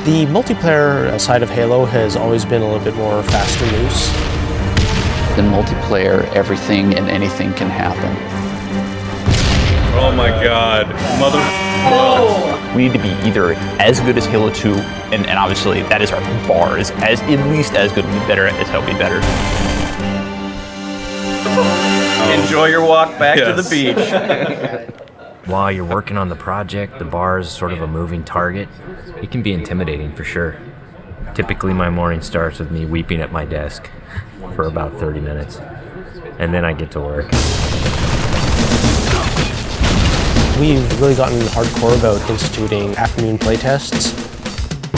The multiplayer side of Halo has always been a little bit more fast and loose. In multiplayer, everything and anything can happen. Oh my God, mother. Oh. We need to be either as good as Halo 2, and obviously that is our bar, is as at least as good, be better as hell, be better. Enjoy your walk back to the beach. While you're working on the project, the bar is sort of a moving target. It can be intimidating for sure. Typically my morning starts with me weeping at my desk for about 30 minutes, and then I get to work. We've really gotten hardcore about instituting afternoon playtests.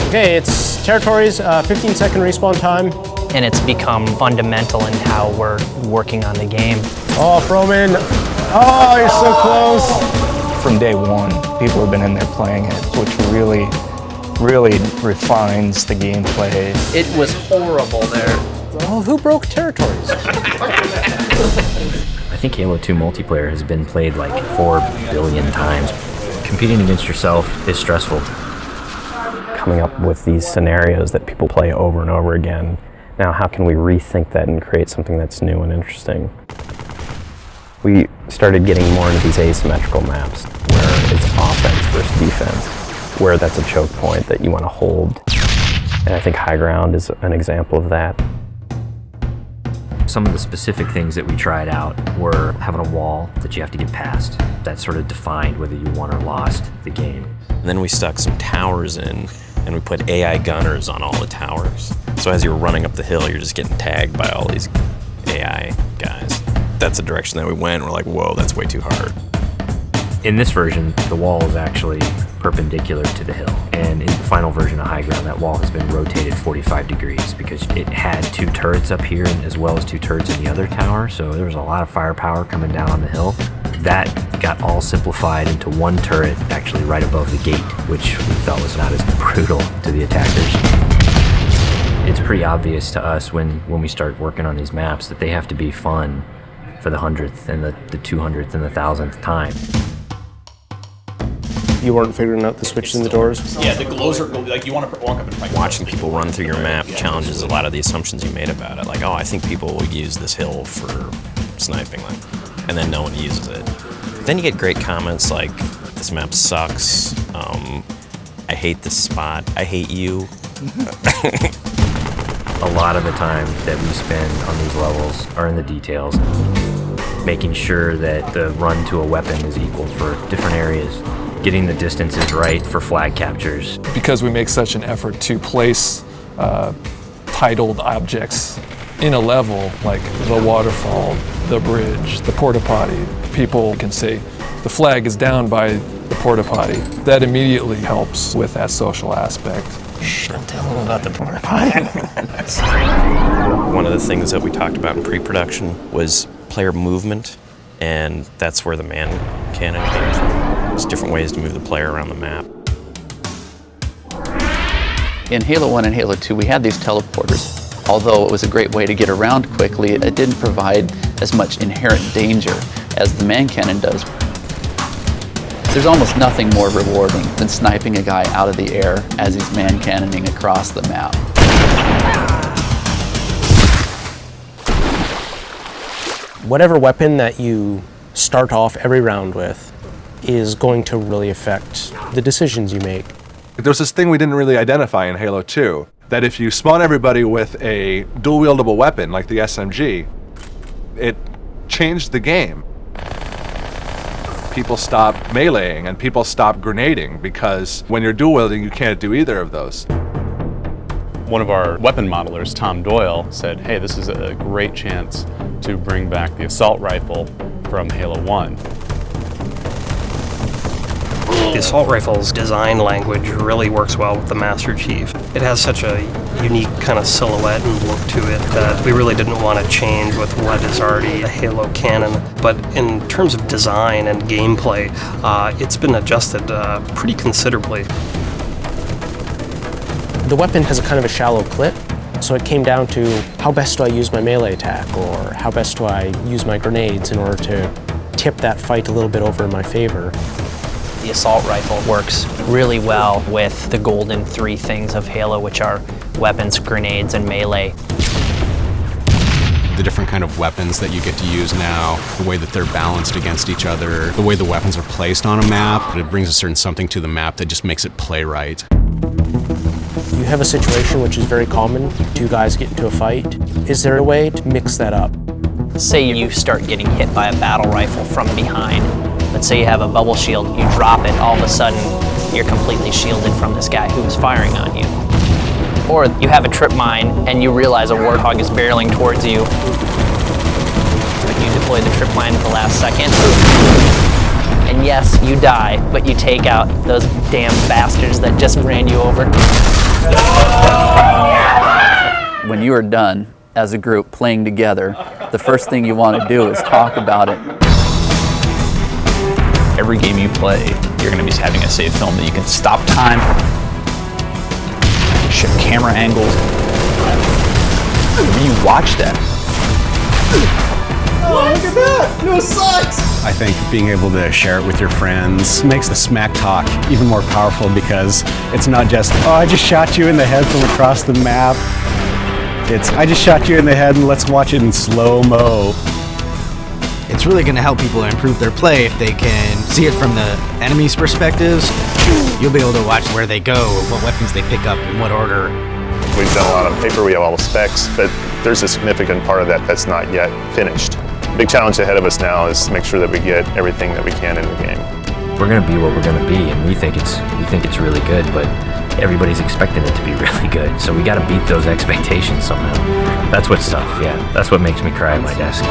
Okay, it's territories, 15-second respawn time. And it's become fundamental in how we're working on the game. Oh, Froman. Oh, you're so close. From day one, people have been in there playing it, which really refines the gameplay. It was horrible there. Oh, who broke territories? I think Halo 2 multiplayer has been played like 4 billion times. Competing against yourself is stressful. Coming up with these scenarios that people play over and over again. Now, how can we rethink that and create something that's new and interesting? We started getting more into these asymmetrical maps where it's offense versus defense, where that's a choke point that you want to hold. And I think high ground is an example of that. Some of the specific things that we tried out were having a wall that you have to get past. That sort of defined whether you won or lost the game. And then we stuck some towers in, and we put AI gunners on all the towers. So as you're running up the hill, you're just getting tagged by all these AI guys. That's the direction that we went. We're like, whoa, that's way too hard. In this version, the wall is actually perpendicular to the hill. And in the final version of High Ground, that wall has been rotated 45 degrees because it had 2 turrets up here as well as 2 turrets in the other tower. So there was a lot of firepower coming down on the hill. That got all simplified into 1 turret actually right above the gate, which we felt was not as brutal to the attackers. It's pretty obvious to us when we start working on these maps that they have to be fun for the 100th and the 200th and the 1000th time. You weren't figuring out the switches in the doors? Yeah, the glows are like you want to walk up and fight. Watching people run through your map challenges a lot of the assumptions you made about it. Like, oh, I think people will use this hill for sniping them, and then no one uses it. Then you get great comments like, this map sucks, I hate this spot, I hate you. A lot of the time that we spend on these levels are in the details, making sure that the run to a weapon is equal for different areas, getting the distances right for flag captures. Because we make such an effort to place titled objects in a level, like the waterfall, the bridge, the porta potty, people can say the flag is down by the porta potty. That immediately helps with that social aspect. Don't tell them about the porta potty. One of the things that we talked about in pre-production was player movement, and that's where the man cannon came from. There's different ways to move the player around the map. In Halo 1 and Halo 2, we had these teleporters. Although it was a great way to get around quickly, it didn't provide as much inherent danger as the man cannon does. There's almost nothing more rewarding than sniping a guy out of the air as he's man cannoning across the map. Whatever weapon that you start off every round with is going to really affect the decisions you make. There's this thing we didn't really identify in Halo 2, that if you spawn everybody with a dual-wieldable weapon like the SMG, it changed the game. People stopped meleeing and people stopped grenading because when you're dual-wielding, you can't do either of those. One of our weapon modelers, Tom Doyle, said, hey, this is a great chance to bring back the assault rifle from Halo 1. The assault rifle's design language really works well with the Master Chief. It has such a unique kind of silhouette and look to it that we really didn't want to change with what is already a Halo canon. But in terms of design and gameplay, it's been adjusted pretty considerably. The weapon has a kind of a shallow clip, so it came down to how best do I use my melee attack, or how best do I use my grenades in order to tip that fight a little bit over in my favor. The assault rifle works really well with the golden three things of Halo, which are weapons, grenades, and melee. The different kind of weapons that you get to use now, the way that they're balanced against each other, the way the weapons are placed on a map, it brings a certain something to the map that just makes it play right. You have a situation which is very common, two guys get into a fight. Is there a way to mix that up? Say you start getting hit by a battle rifle from behind. Let's say you have a bubble shield, you drop it, all of a sudden you're completely shielded from this guy who is firing on you. Or you have a trip mine and you realize a warthog is barreling towards you. But you deploy the trip mine at the last second. And yes, you die, but you take out those damn bastards that just ran you over. When you are done as a group playing together, the first thing you want to do is talk about it. Every game you play, you're going to be having a save film that you can stop time, shift camera angles. When you watch that. Oh, look at that! No sucks! I think being able to share it with your friends makes the smack talk even more powerful, because it's not just, oh, I just shot you in the head from across the map. It's, I just shot you in the head and let's watch it in slow-mo. It's really going to help people improve their play if they can see it from the enemy's perspectives. You'll be able to watch where they go, what weapons they pick up, in what order. We've done a lot of paper, we have all the specs, but there's a significant part of that that's not yet finished. The big challenge ahead of us now is to make sure that we get everything that we can in the game. We're going to be what we're going to be, and we think it's really good, but everybody's expecting it to be really good, so we got to beat those expectations somehow. That's what's tough, yeah. That's what makes me cry at my desk.